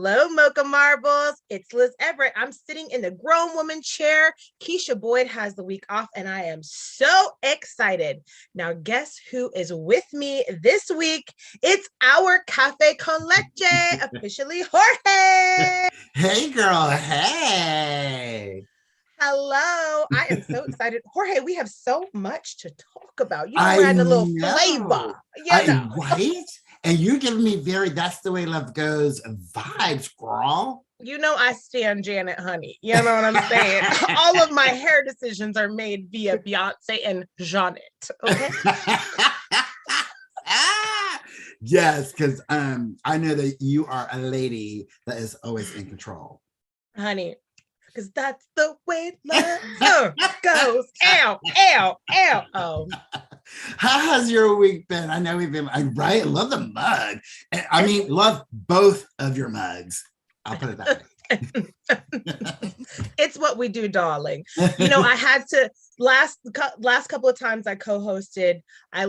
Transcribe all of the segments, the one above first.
Hello, Mocha Marbles. It's Liz Everett. I'm sitting in the grown woman chair. Keisha Boyd has the week off, and I am so excited. Now, guess who is with me this week? It's our Cafe con Leche, officially Jorge. Hey, girl. Hey. Hello. I am so excited. Jorge, we have so much to talk about. We're I adding a little know. flavor. Right? And you're giving me very that's the way love goes vibes, girl. I stand Janet Honey. You know what I'm saying? All of my hair decisions are made via Beyonce and Janet. Okay. Yes, because I know that you are a lady that is always in control. Honey, because that's the way love goes. Ow, ow, ow. Oh. How has your week been? I know we've been right. Love the mug. I mean, love both of your mugs. I'll put it that way. It's what we do, darling. I had to last couple of times I co-hosted. I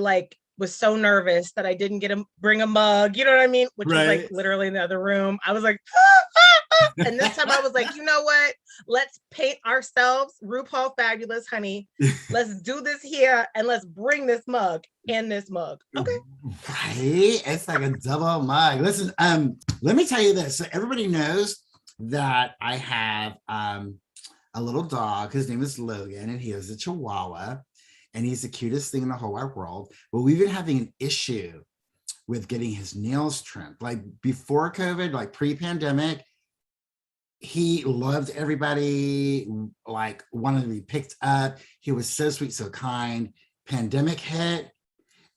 was so nervous that I didn't bring a mug. You know what I mean? Which was literally in the other room. I was like, and this time I was like, you know what? Let's paint ourselves RuPaul fabulous, honey. Let's do this here and let's bring this mug and this mug. Okay. Right? It's like a double mug. Listen, let me tell you this. So everybody knows that I have a little dog. His name is Logan, and he is a Chihuahua, and he's the cutest thing in the whole wide world. But we've been having an issue with getting his nails trimmed. Like before COVID, like pre-pandemic, he loved everybody, like wanted to be picked up. He was so sweet, so kind. Pandemic hit,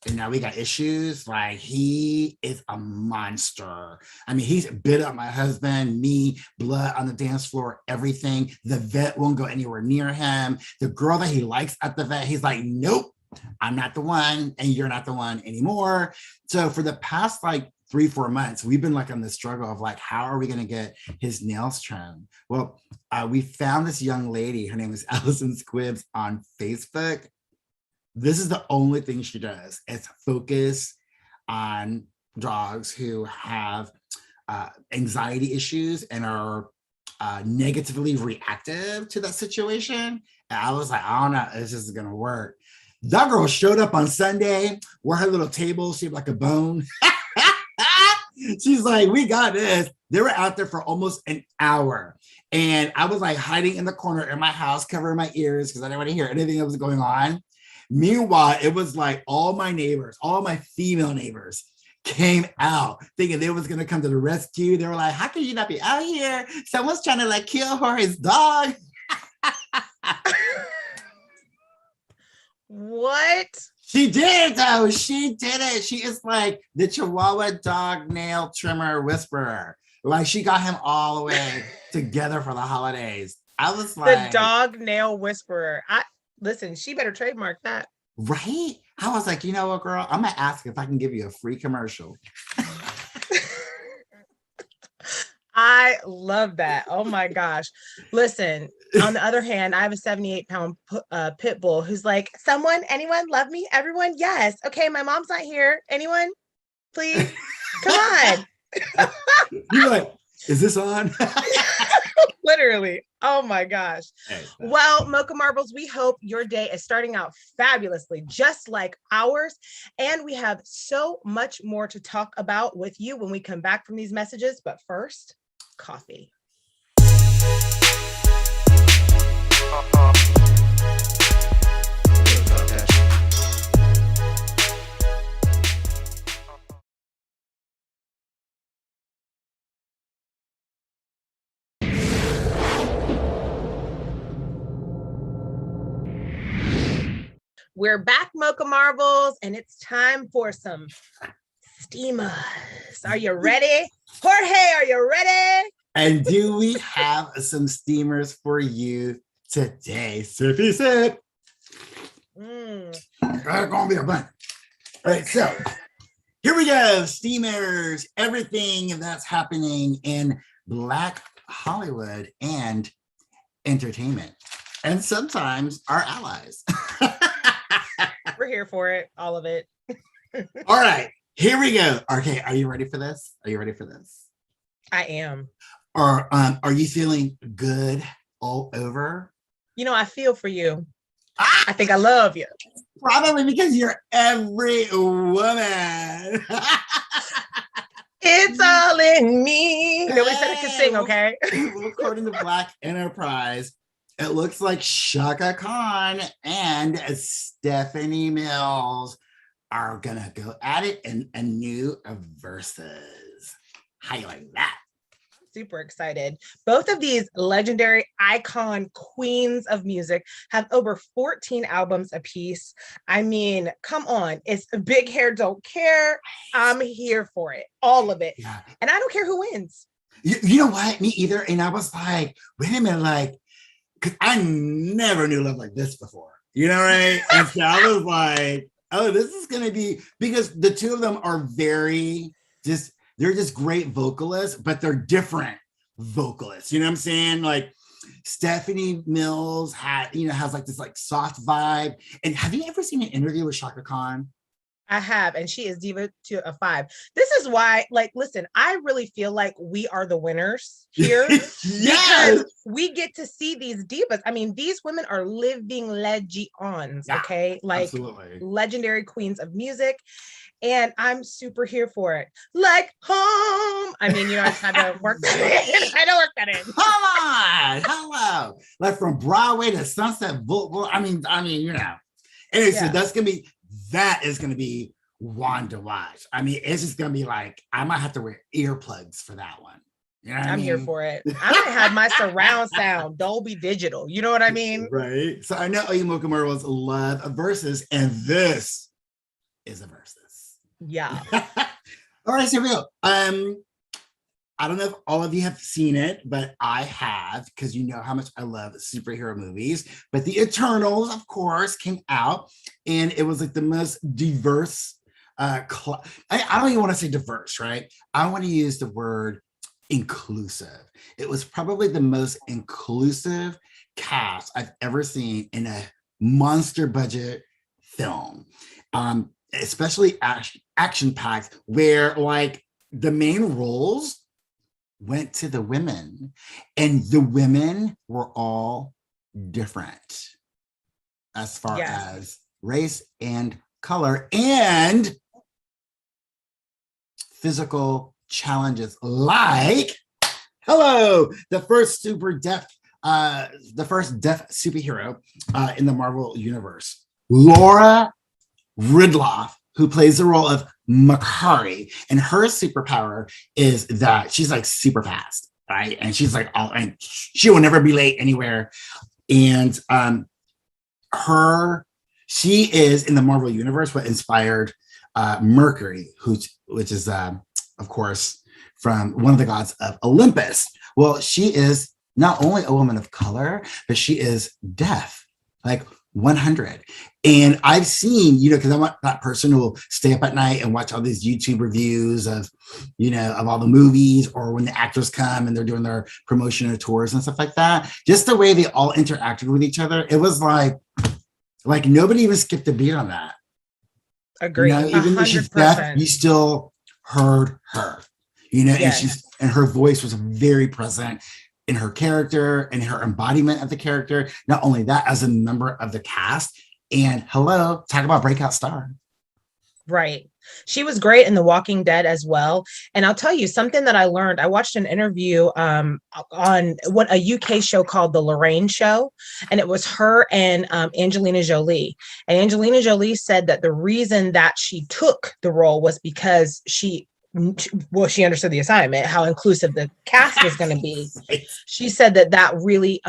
and now we got issues. Like he is a monster. I mean, he's bit up my husband, me, blood on the dance floor, everything. The vet won't go anywhere near him. The girl that he likes at the vet, he's like, nope, I'm not the one, and you're not the one anymore. So for the past 3-4 months, we've been on the struggle of how are we going to get his nails trimmed? Well, we found this young lady. Her name is Allison Squibbs on Facebook. This is the only thing she does. It's focus on dogs who have anxiety issues and are negatively reactive to that situation. And I was like, I don't know, this is going to work. That girl showed up on Sunday, wore her little table shaped like a bone. She's like, we got this. They were out there for almost an hour. And I was hiding in the corner in my house, covering my ears because I didn't want to hear anything that was going on. Meanwhile, it was all my neighbors, all my female neighbors came out thinking they was going to come to the rescue. They were like, how can you not be out here? Someone's trying to kill Jorge's dog. What? She did, though. She did it. She is the Chihuahua dog nail trimmer whisperer. She got him all the way together for the holidays. I was the dog nail whisperer. Listen, she better trademark that. Right? I was like, you know what, girl? I'm going to ask if I can give you a free commercial. I love that. Oh my gosh. Listen, on the other hand, I have a 78-pound pit bull who's like, anyone love me? Everyone? Yes. Okay, my mom's not here. Anyone? Please? Come on. You're like, is this on? Literally. Oh my gosh. Well, Mocha Marbles, we hope your day is starting out fabulously, just like ours. And we have so much more to talk about with you when we come back from these messages. But first, coffee. We're back, Mocha Marbles, and it's time for some steamers. Are you ready? Jorge, are you ready? And do we have some steamers for you today? Sippy sip. That's gonna be a bunch. All right, so here we go. Steamers, everything that's happening in Black Hollywood and entertainment, and sometimes our allies. We're here for it, all of it. All right, here we go. Okay, are you ready for this? Are you ready for this? I am. Or are you feeling good all over? You know, I feel for you. Ah, I think I love you. probably because you're every woman. It's all in me. Nobody said I could Hey, sing, okay? well, according to Black Enterprise, it looks like Shaka Khan and Stephanie Mills are gonna go at it in a new verses. How you like that? Super excited. Both of these legendary icon queens of music have over 14 albums apiece. I mean, come on. It's Big Hair Don't Care. I'm here for it. All of it. Yeah. And I don't care who wins. You know what? Me either. And I was like, wait a minute, like, because I never knew love like this before. You know, right? And so I was like, oh, this is gonna be because the two of them are very just they're just great vocalists, but they're different vocalists. You know what I'm saying? Like Stephanie Mills has like this like soft vibe. And have you ever seen an interview with Shaka Khan? I have, and she is diva to a 5. This is why, like, listen, I really feel like we are the winners here Yes. because we get to see these divas. I mean, these women are living legends, Yeah, okay? Like absolutely. legendary queens of music. And I'm super here for it. Like home. I mean, I just had to work that in. I don't work that in. Come on, hello. Like from Broadway to Sunset Boulevard. I mean, Anyway, so that is gonna be one to watch. I mean, it's just gonna be like I might have to wear earplugs for that one. You know what I mean? Here for it. I might have my surround sound, Dolby Digital. You know what I mean? Right. So I know you Mocha Marbles love a versus, and this is a versus. Yeah. All right, so here we go. I don't know if all of you have seen it, but I have, because you know how much I love superhero movies. But the Eternals, of course, came out, and it was like the most diverse. I don't even want to say diverse, right? I want to use the word inclusive. It was probably the most inclusive cast I've ever seen in a monster budget film. Especially action packed, where like the main roles went to the women, and the women were all different as far as race and color and physical challenges, like the first deaf superhero in the Marvel universe, Laura Ridloff, who plays the role of Makari, and her superpower is that she's like super fast, right? And she's like and she will never be late anywhere. And she is in the Marvel universe what inspired Mercury, which is of course from one of the gods of Olympus. Well, she is not only a woman of color, but she is deaf, like 100. And I've seen, because I'm that person who will stay up at night and watch all these YouTube reviews of all the movies, or when the actors come and they're doing their promotional tours and stuff like that. Just the way they all interacted with each other, it was like nobody even skipped a beat on that. Agree. Even though she's deaf, you still heard her. And her voice was very present in her character and her embodiment of the character. Not only that, as a member of the cast. And talk about breakout star. Right. She was great in The Walking Dead as well. And I'll tell you something that I learned. I watched an interview on a UK show called The Lorraine Show, and it was her and Angelina Jolie. And Angelina Jolie said that the reason that she took the role was because she understood the assignment, how inclusive the cast was going to be. She said that really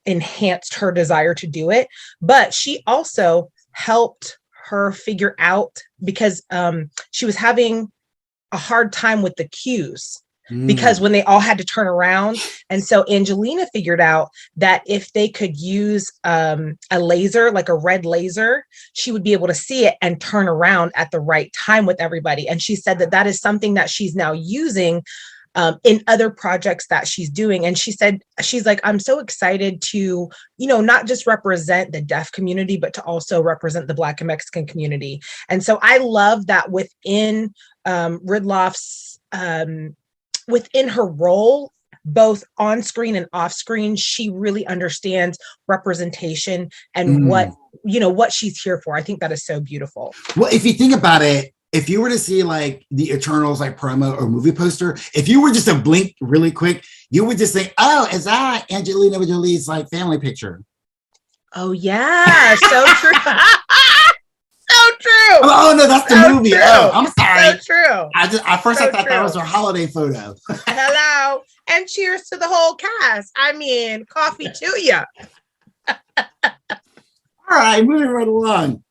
enhanced her desire to do it, but she also helped her figure out, because she was having a hard time with the cues, because when they all had to turn around. And so Angelina figured out that if they could use a laser, like a red laser, she would be able to see it and turn around at the right time with everybody. And she said that is something that she's now using in other projects that she's doing. And she said, she's like, I'm so excited to, not just represent the deaf community, but to also represent the Black and Mexican community. And so I love that within Ridloff's within her role, both on screen and off screen, she really understands representation and what she's here for. I think that is so beautiful. Well, if you think about it, if you were to see like the Eternals like promo or movie poster, if you were just to blink really quick, you would just think, oh, is that Angelina Jolie's like family picture? Oh yeah, so true. So true. Oh no, that's the movie. True. Oh, I'm sorry. So true. I thought that was her holiday photo. Hello, and cheers to the whole cast. I mean, coffee to you. All right, moving right along.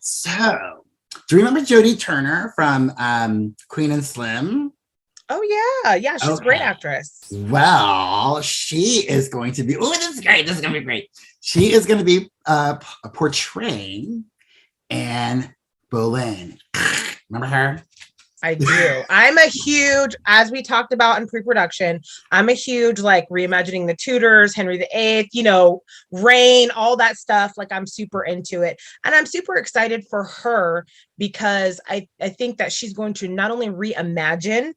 So, do you remember Jodie Turner from Queen and Slim? Oh yeah, she's a great actress. Well, she is going to be. Oh, this is great. This is going to be great. She is going to be portraying Anne Boleyn. Remember her? I do. I'm a huge, as we talked about in pre-production, I'm a huge like reimagining the Tudors, Henry VIII, Reign, all that stuff. Like I'm super into it. And I'm super excited for her because I think that she's going to not only reimagine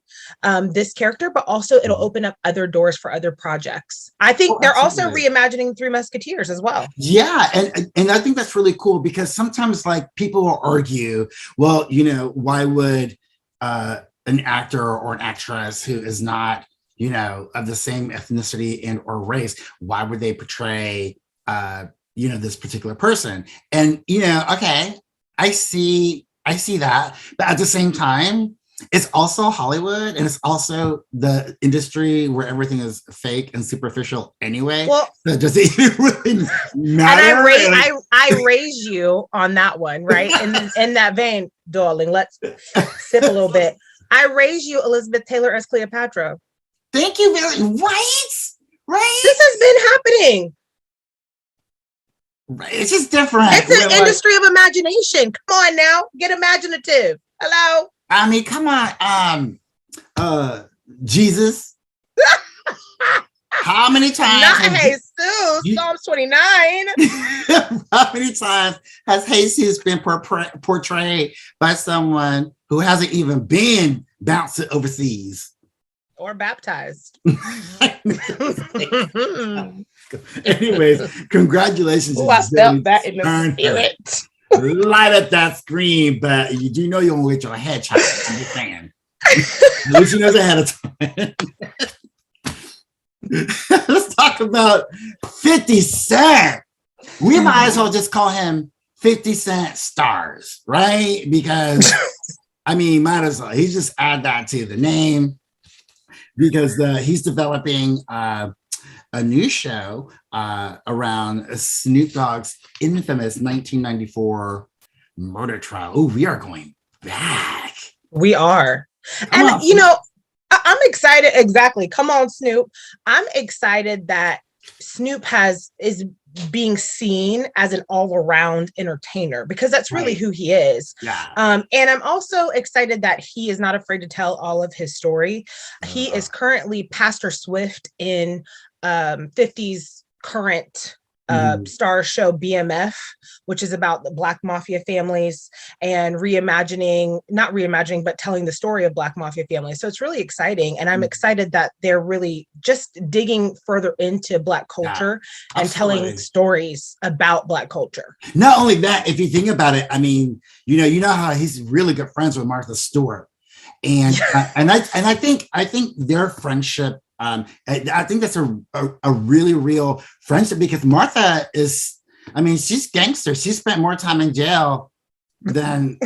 this character, but also it'll open up other doors for other projects. I think they're also reimagining Three Musketeers as well. Yeah. And I think that's really cool because sometimes like people will argue, well, why would an actor or an actress who is not, of the same ethnicity and or race, why would they portray, this particular person? And, okay, I see that. But at the same time, it's also Hollywood and it's also the industry where everything is fake and superficial anyway. Well, so does it even really matter? And I raise you on that one, right? In that vein, darling, let's sip a little bit. I raise you Elizabeth Taylor as Cleopatra. Thank you very right. This has been happening. Right. It's just different. It's an industry of imagination. Come on now, get imaginative. Hello. I mean, come on, Jesus. How many times? Not Jesus, Psalms 29. How many times has Jesus been portrayed by someone who hasn't even been bounced overseas? Or baptized. Anyways, congratulations. Oh, I felt that in the spirit. Light up that screen, but you do know you won't get your head chopped. I'm just saying. At least you know ahead of time. Let's talk about 50 Cent. We might as well just call him 50 Cent Stars, right? Because might as well. He just add that to the name because he's developing a new show around Snoop Dogg's infamous 1994 murder trial. Oh, we are going back. We are. I'm excited. Exactly. Come on, Snoop. I'm excited that Snoop is being seen as an all-around entertainer because that's really who he is. Yeah. And I'm also excited that he is not afraid to tell all of his story. He is currently Pastor Swift in 50's current star show BMF, which is about the Black Mafia families and not reimagining, but telling the story of Black Mafia families. So it's really exciting. And I'm excited that they're really just digging further into Black culture and telling stories about Black culture. Not only that, if you think about it, you know how he's really good friends with Martha Stewart. And I think their friendship, I think that's a really real friendship because Martha is, she's gangster. She spent more time in jail than,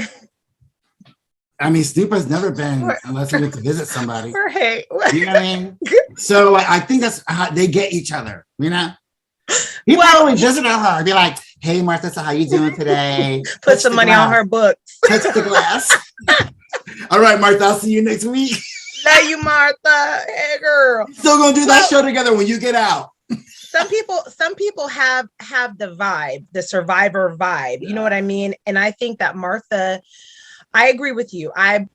Snoop has never been unless he went to visit somebody. Right. You know what I mean? So I think that's how they get each other, He probably visit her, be like, hey, Martha, so how you doing today? Put some money on her books. Touch the glass. All right, Martha, I'll see you next week. Love you, Martha. Hey, girl. Still gonna do that show together when you get out. Some people have the vibe, the survivor vibe. You know what I mean? And I think that Martha, I agree with you. I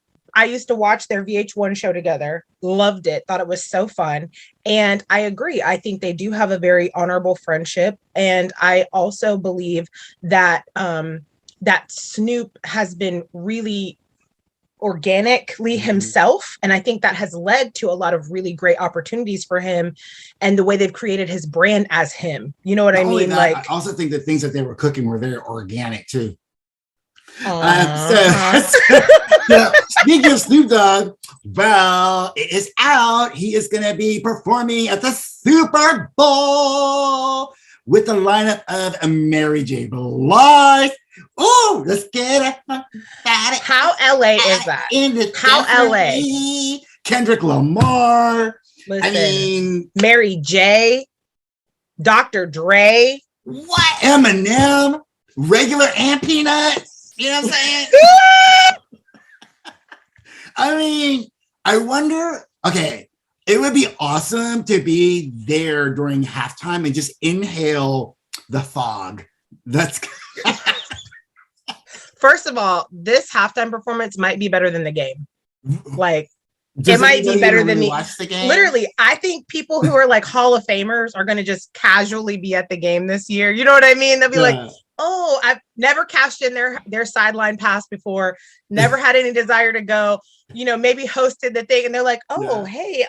used to watch their VH1 show together, loved it, thought it was so fun. And I agree. I think they do have a very honorable friendship. And I also believe that that Snoop has been really organically himself. And I think that has led to a lot of really great opportunities for him and the way they've created his brand as him. You know what I mean? That, I also think the things that they were cooking were very organic too. So speaking of Snoop Dogg, well, it is out. He is going to be performing at the Super Bowl with the lineup of Mary J. Blige. Oh, let's get it. How LA is that? How LA? Kendrick Lamar. Listen, I mean, Mary J. Dr. Dre. What? Eminem. Regular and Peanuts. You know what I'm saying? I mean, I wonder, okay, it would be awesome to be there during halftime and just inhale the fog. That's First of all, this halftime performance might be better than the game. Like, it might be better than the game? Literally, I think people who are like Hall of Famers are going to just casually be at the game this year. You know what I mean? They'll be like, oh, I've never cashed in their sideline pass before, never had any desire to go, you know, maybe hosted the thing. And they're like, oh, hey,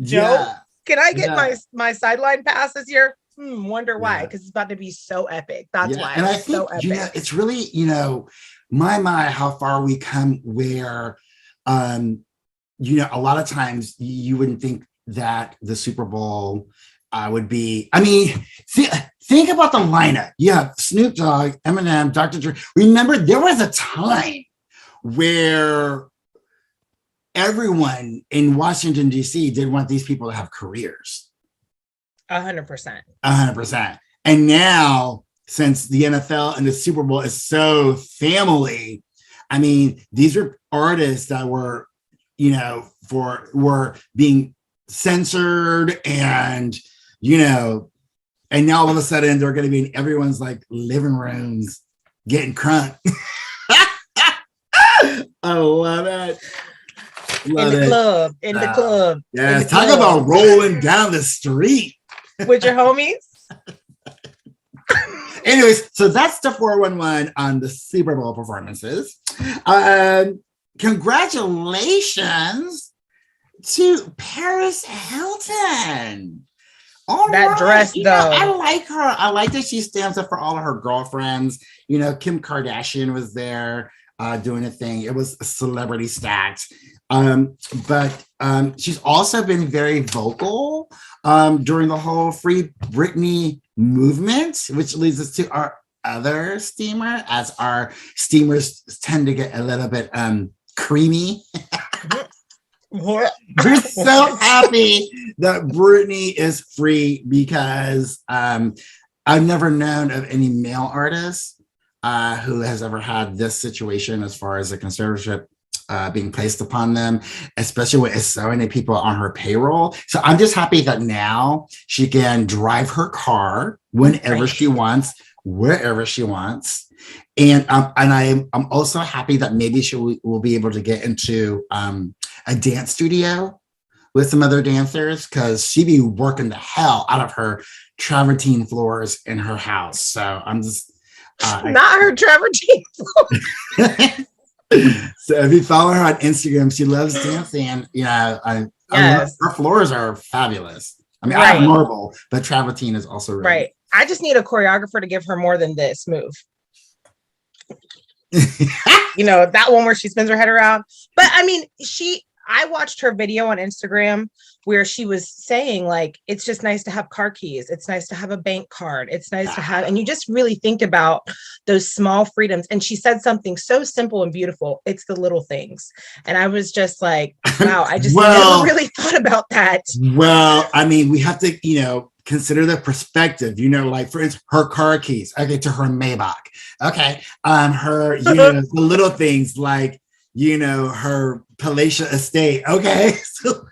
Joe, can I get my sideline pass this year? Wonder why? Because it's about to be so epic. That's why. And I think, so epic. You know, it's really, you know, my, how far we come where, you know, a lot of times you wouldn't think that the Super Bowl would be, I mean, think about the lineup. You have Snoop Dogg, Eminem, Dr. Dre. Remember, there was a time where everyone in Washington, D.C. did want these people to have careers. 100%. 100%. And now, since the NFL and the Super Bowl is so family, I mean, these are artists that were, you know, were being censored and, you know, and now all of a sudden they're going to be in everyone's like living rooms getting crunk. I love it. In the club. Yeah, talk about rolling down the street. With your homies. Anyways, so that's the 411 on the Super Bowl performances. Congratulations to Paris Hilton. That dress, though. I like her. I like that she stands up for all of her girlfriends. You know, Kim Kardashian was there doing a thing. It was celebrity stacked. But she's also been very vocal during the whole Free Britney movement, which leads us to our other steamer, as our steamers tend to get a little bit creamy. We're so happy that Britney is free because I've never known of any male artist who has ever had this situation as far as a conservatorship being placed upon them, especially with so many people on her payroll. So I'm just happy that now she can drive her car whenever she wants, wherever she wants. And I'm also happy that maybe she will be able to get into a dance studio with some other dancers, because she'd be working the hell out of her travertine floors in her house. So I'm just not her travertine floors. So if you follow her on Instagram, she loves dancing. You know, her floors are fabulous. I mean, I have marble, but travertine is also really right. I just need a choreographer to give her more than this move. You know, that one where she spins her head around. But I mean, I watched her video on Instagram where she was saying, like, it's just nice to have car keys. It's nice to have a bank card. It's nice to have, and you just really think about those small freedoms. And she said something so simple and beautiful. It's the little things. And I was just like, wow, I just never really thought about that. Well, I mean, we have to, you know, consider the perspective, you know, like for instance, her car keys, okay, to her Maybach. Okay. Her, you know, the little things like, you know, her palatial estate. Okay. So,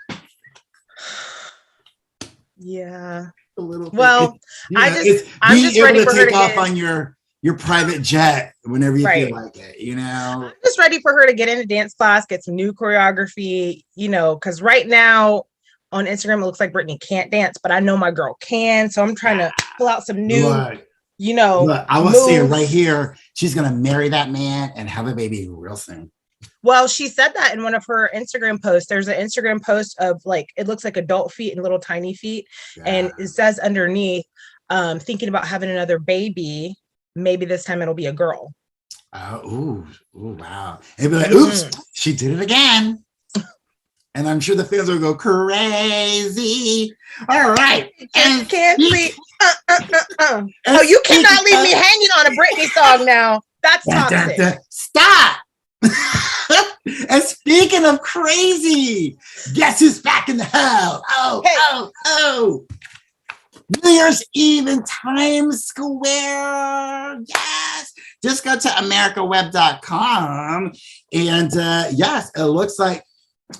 yeah. A little well, I'm just ready for her to take off on your private jet whenever you feel like it, you know. I'm just ready for her to get into dance class, get some new choreography, you know, because right now on Instagram it looks like Britney can't dance, but I know my girl can. So I'm trying to pull out some new, you know. Look, I will say it right here. She's gonna marry that man and have a baby real soon. Well, she said that in one of her Instagram posts. There's an Instagram post of like, it looks like adult feet and little tiny feet. Yeah. And it says underneath, thinking about having another baby. Maybe this time it'll be a girl. Ooh, wow. And be like, oops, she did it again. And I'm sure the fans will go crazy. All right. And can't sleep. Oh, you cannot leave me hanging on a Britney song now. That's toxic. Stop. And speaking of crazy, guess who's back in the house? Oh. New Year's Eve in Times Square. Yes. Just go to americaweb.com. And yes, it looks like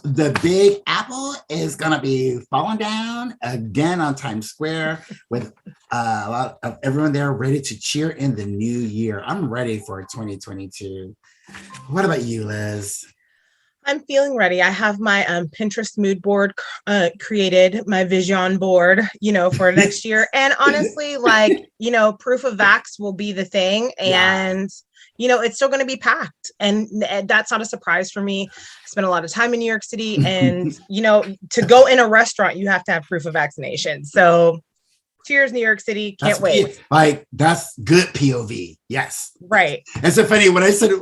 the Big Apple is going to be falling down again on Times Square with a lot of everyone there ready to cheer in the new year. I'm ready for 2022. What about you, Liz? I'm feeling ready. I have my Pinterest mood board created, my vision board, for next year. And honestly, proof of vax will be the thing. And, it's still going to be packed. And that's not a surprise for me. I spent a lot of time in New York City. And, to go in a restaurant, you have to have proof of vaccination. So cheers, New York City. Can't wait. That's good POV. Yes. Right. It's so funny when I said,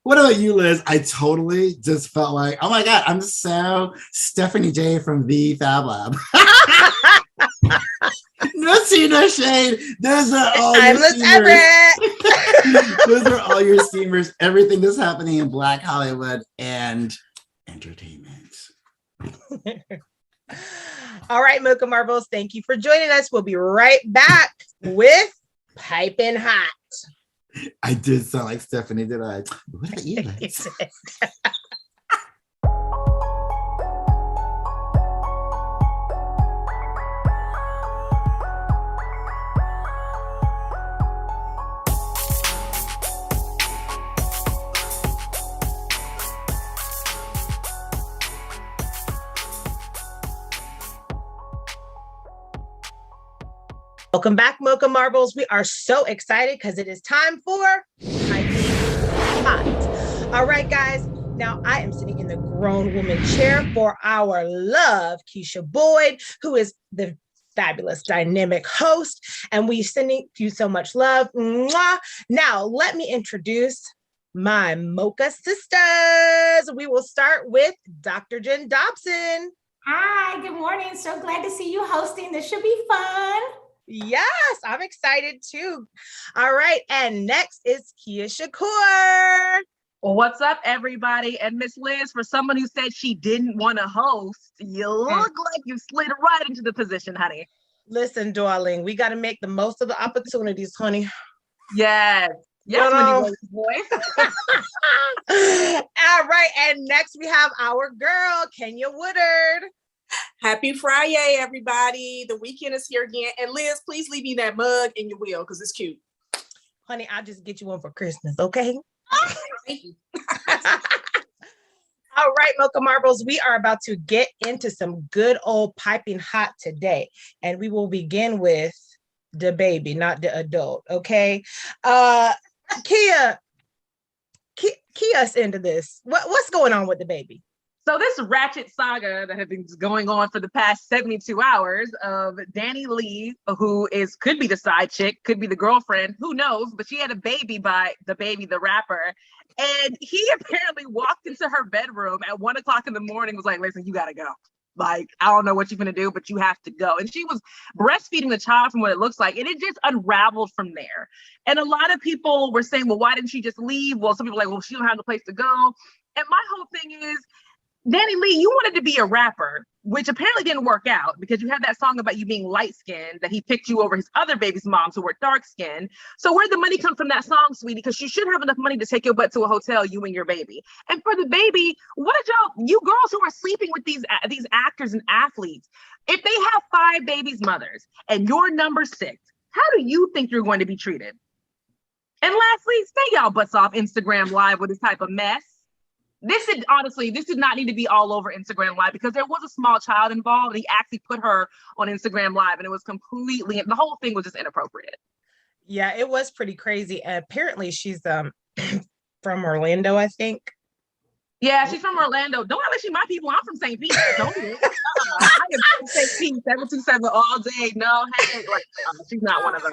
what about you, Liz? I totally just felt like, oh my God, I'm so Stephanie J from the Fab Lab. No tea, no shade. Those are all your steamers. Those are all your steamers. Everything that's happening in Black Hollywood and entertainment. All right, Mocha Marbles, thank you for joining us. We'll be right back with Piping Hot. I did sound like Stephanie, did I? What about you, Liz? Welcome back, Mocha Marbles. We are so excited because it is time for Piping Hot. All right, guys. Now I am sitting in the grown woman chair for our love, Keisha Boyd, who is the fabulous, dynamic host. And we sending you so much love. Mwah. Now, let me introduce my Mocha sisters. We will start with Dr. Jen Dobson. Hi, good morning. So glad to see you hosting. This should be fun. Yes, I'm excited too. All right, and next is Kia Shakur. Well, what's up, everybody? And Miss Liz, for someone who said she didn't want to host, you look like you slid right into the position, honey. Listen, darling, we got to make the most of the opportunities, honey. Yes. Yes, Wendy voice. All right, and next we have our girl, Kenya Woodard. Happy Friday, everybody. The weekend is here again. And Liz, please leave me that mug in your wheel because it's cute. Honey, I'll just get you one for Christmas, okay? Thank you. All right, Mocha Marbles, we are about to get into some good old piping hot today. And we will begin with the baby, not the adult, okay? Kia us into this. What's going on with the baby? So this ratchet saga that has been going on for the past 72 hours of Danny Lee, who could be the side chick, could be the girlfriend, who knows, but she had a baby by the baby, the rapper. And he apparently walked into her bedroom at 1 o'clock in the morning, was like, listen, you gotta go. Like, I don't know what you're gonna do, but you have to go. And she was breastfeeding the child from what it looks like. And it just unraveled from there. And a lot of people were saying, well, why didn't she just leave? Well, some people were like, well, she don't have a place to go. And my whole thing is, Danny Lee, you wanted to be a rapper, which apparently didn't work out because you had that song about you being light-skinned, that he picked you over his other baby's moms who were dark-skinned. So where'd the money come from that song, sweetie? Because you should have enough money to take your butt to a hotel, you and your baby. And for the baby, what did you girls who are sleeping with these actors and athletes, if they have 5 babies' mothers and you're number 6, how do you think you're going to be treated? And lastly, stay y'all butts off Instagram Live with this type of mess. This did not need to be all over Instagram Live because there was a small child involved. And he actually put her on Instagram Live and it was the whole thing was just inappropriate. Yeah, it was pretty crazy. Apparently she's from Orlando, I think. Yeah, she's from Orlando. Don't act like she my people. I'm from St. Pete. Don't do it. I am from St. Pete, 727 all day. No, hey, like she's not one of those.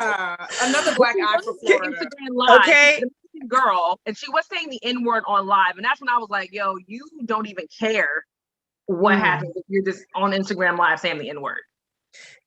Another black eye for Florida. Instagram live. Okay. Girl, and she was saying the N-word on live, and that's when I was like, "Yo, you don't even care what happens if you're just on Instagram live saying the N-word."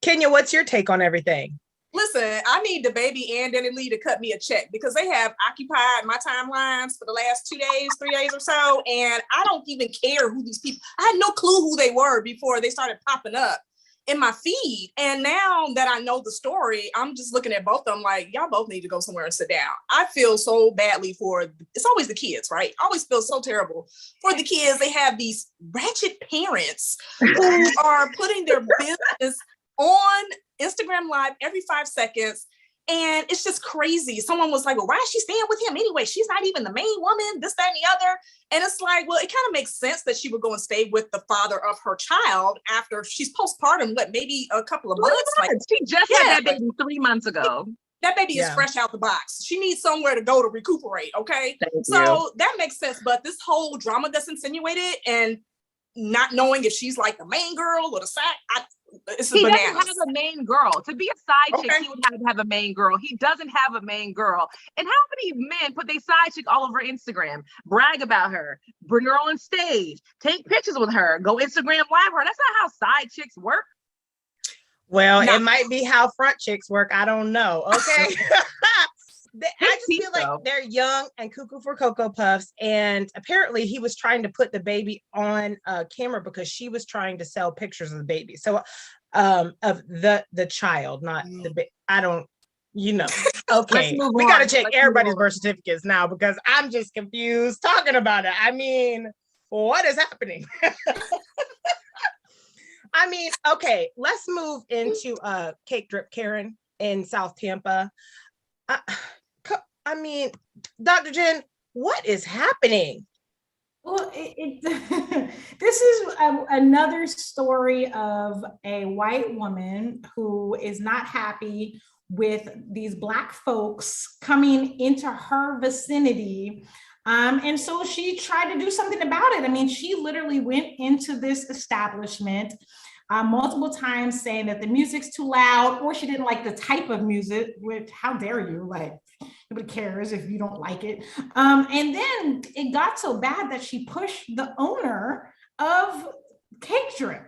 Kenya, what's your take on everything? Listen, I need the baby and Danny Lee to cut me a check because they have occupied my timelines for the last 2 days, 3 days or so. And I don't even care who these people, I had no clue who they were before they started popping up in my feed. And now that I know the story, I'm just looking at both of them like, y'all both need to go somewhere and sit down. I feel so badly for, it's always the kids, right? I always feel so terrible for the kids. They have these ratchet parents who are putting their business on Instagram Live every 5 seconds. And it's just crazy. Someone was like, well, why is she staying with him anyway? She's not even the main woman, this, that, and the other. And it's like, well, it kind of makes sense that she would go and stay with the father of her child after she's postpartum, maybe a couple of months. Like, she just had that baby 3 months ago. That baby is fresh out the box. She needs somewhere to go to recuperate, okay? So that makes sense. But this whole drama that's insinuated and not knowing if she's like the main girl or the side, he doesn't have a main girl. To be a side chick, he would have to have a main girl. He doesn't have a main girl. And how many men put their side chick all over Instagram, brag about her, bring her on stage, take pictures with her, go Instagram live her? That's not how side chicks work. Well, it might be how front chicks work. I don't know. Okay. I just feel like they're young and cuckoo for Cocoa Puffs. And apparently he was trying to put the baby on camera because she was trying to sell pictures of the baby. So of the child, not the baby. I don't, okay. We got to check everybody's birth certificates now because I'm just confused talking about it. I mean, what is happening? I mean, okay, let's move into Cake Drip Karen in South Tampa. I mean, Dr. Jen, what is happening? Well, this is another story of a white woman who is not happy with these Black folks coming into her vicinity. And so she tried to do something about it. I mean, she literally went into this establishment multiple times saying that the music's too loud, or she didn't like the type of music, which, how dare you, like, nobody cares if you don't like it. And then it got so bad that she pushed the owner of Cake Drip.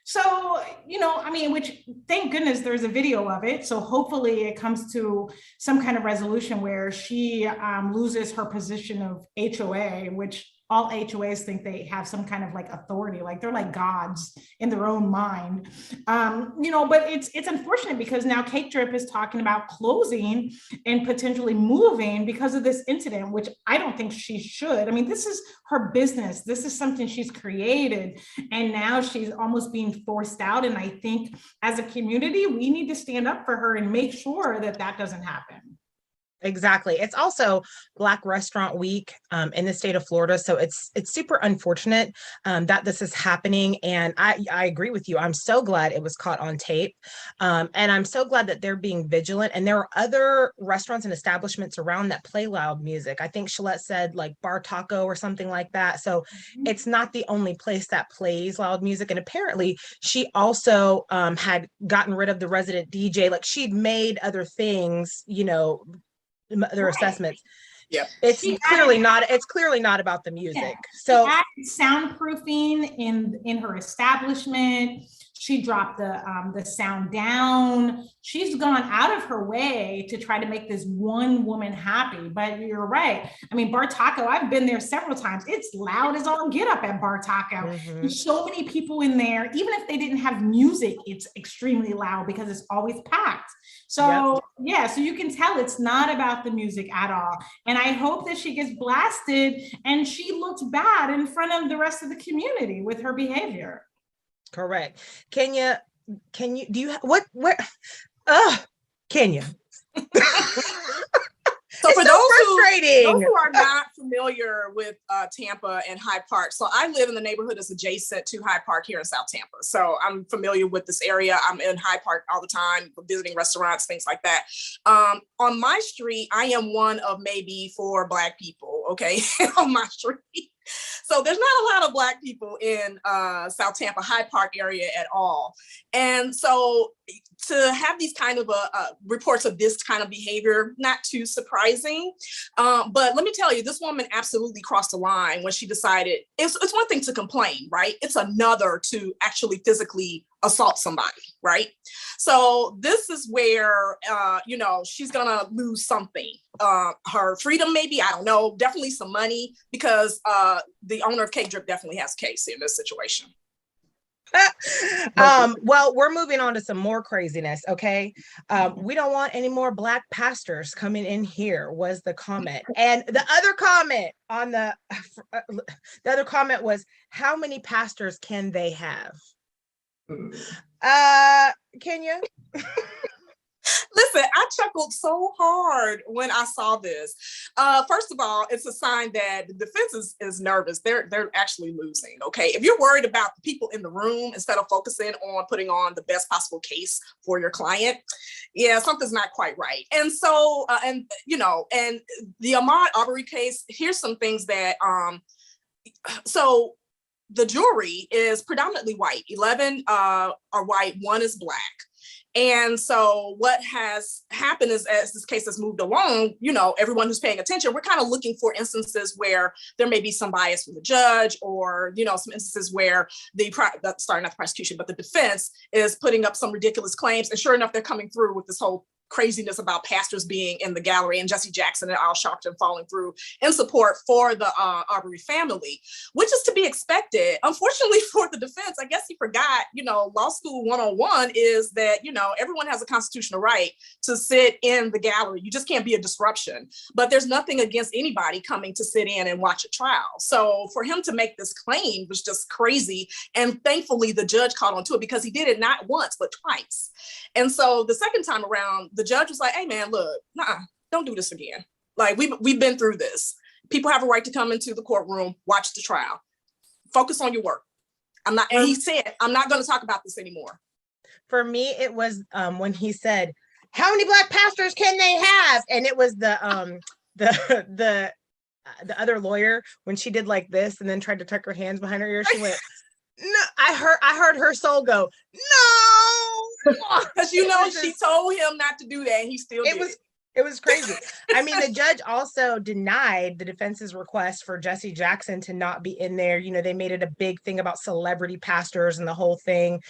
So, I mean, which, thank goodness there's a video of it. So hopefully it comes to some kind of resolution where she loses her position of HOA, which all HOAs think they have some kind of like authority, like they're like gods in their own mind. But it's unfortunate because now Cake Drip is talking about closing and potentially moving because of this incident, which I don't think she should. I mean, this is her business. This is something she's created, and now she's almost being forced out. And I think as a community, we need to stand up for her and make sure that that doesn't happen. Exactly. It's also Black Restaurant Week in the state of Florida. So it's super unfortunate that this is happening. And I agree with you. I'm so glad it was caught on tape. And I'm so glad that they're being vigilant. And there are other restaurants and establishments around that play loud music. I think Shalette said like Bar Taco or something like that. So it's not the only place that plays loud music. And apparently she also had gotten rid of the resident DJ. Like she'd made other things, their assessments. Yeah, it's clearly not about the music. Yeah. So soundproofing in her establishment. She dropped the sound down. She's gone out of her way to try to make this one woman happy. But you're right. I mean, Bar Taco, I've been there several times. It's loud as all get up at Bar Taco. There's so many people in there. Even if they didn't have music, it's extremely loud because it's always packed. So so you can tell it's not about the music at all. And I hope that she gets blasted and she looks bad in front of the rest of the community with her behavior. Correct. Kenya, do you Kenya? So for those who are not familiar with Tampa and Hyde Park, so I live in the neighborhood that's adjacent to Hyde Park here in South Tampa. So I'm familiar with this area. I'm in Hyde Park all the time, visiting restaurants, things like that. On my street, I am one of maybe 4 Black people, okay, on my street. So there's not a lot of Black people in South Tampa, Hyde Park area at all. And so to have these kind of reports of this kind of behavior, not too surprising. But let me tell you, this woman absolutely crossed the line when she decided, it's one thing to complain, right? It's another to actually physically assault somebody, right? So this is where, she's gonna lose something. Her freedom, maybe, I don't know, definitely some money, because the owner of Cake Drip definitely has case in this situation. Well, we're moving on to some more craziness. Okay. We don't want any more Black pastors coming in here, was the comment. And the other comment on the other comment was, how many pastors can they have? Kenya? Listen, I chuckled so hard when I saw this. First of all, it's a sign that the defense is nervous. They're actually losing, okay? If you're worried about the people in the room instead of focusing on putting on the best possible case for your client, yeah, something's not quite right. And so, and the Ahmaud Arbery case, here's some things that, so the jury is predominantly white. 11 are white, 1 is Black. And so what has happened is, as this case has moved along, everyone who's paying attention, we're kind of looking for instances where there may be some bias from the judge, or, some instances where not the prosecution, but the defense is putting up some ridiculous claims. And sure enough, they're coming through with this whole craziness about pastors being in the gallery, and Jesse Jackson and Al Sharpton falling through in support for the Arbery family, which is to be expected. Unfortunately for the defense, I guess he forgot, law school 101 is that, everyone has a constitutional right to sit in the gallery. You just can't be a disruption, but there's nothing against anybody coming to sit in and watch a trial. So for him to make this claim was just crazy. And thankfully the judge caught on to it, because he did it not once, but twice. And so the second time around, the judge was like, hey man, look, don't do this again. Like, we've been through this. People have a right to come into the courtroom, watch the trial, focus on your work. And he said, I'm not going to talk about this anymore. For me, it was when he said, how many Black pastors can they have? And it was the other lawyer, when she did like this and then tried to tuck her hands behind her ear, she went, no, I heard her soul go, no. Because she told him not to do that, and he still did it. It was crazy. I mean, the judge also denied the defense's request for Jesse Jackson to not be in there. They made it a big thing about celebrity pastors and the whole thing.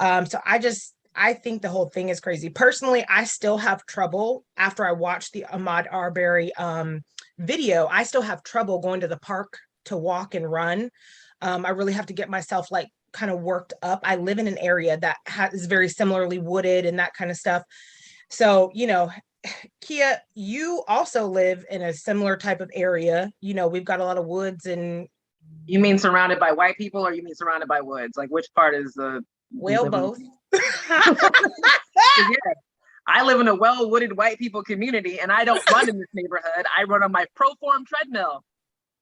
So I think the whole thing is crazy. Personally, I still have trouble after I watched the Ahmaud Arbery video. I still have trouble going to the park to walk and run. I really have to get myself kind of worked up. I live in an area that is very similarly wooded and that kind of stuff. So, Kia, you also live in a similar type of area. We've got a lot of woods. And you mean surrounded by white people, or you mean surrounded by woods? Like, which part is well, both. Yeah. I live in a well-wooded white people community, and I don't run in this neighborhood. I run on my Proform treadmill.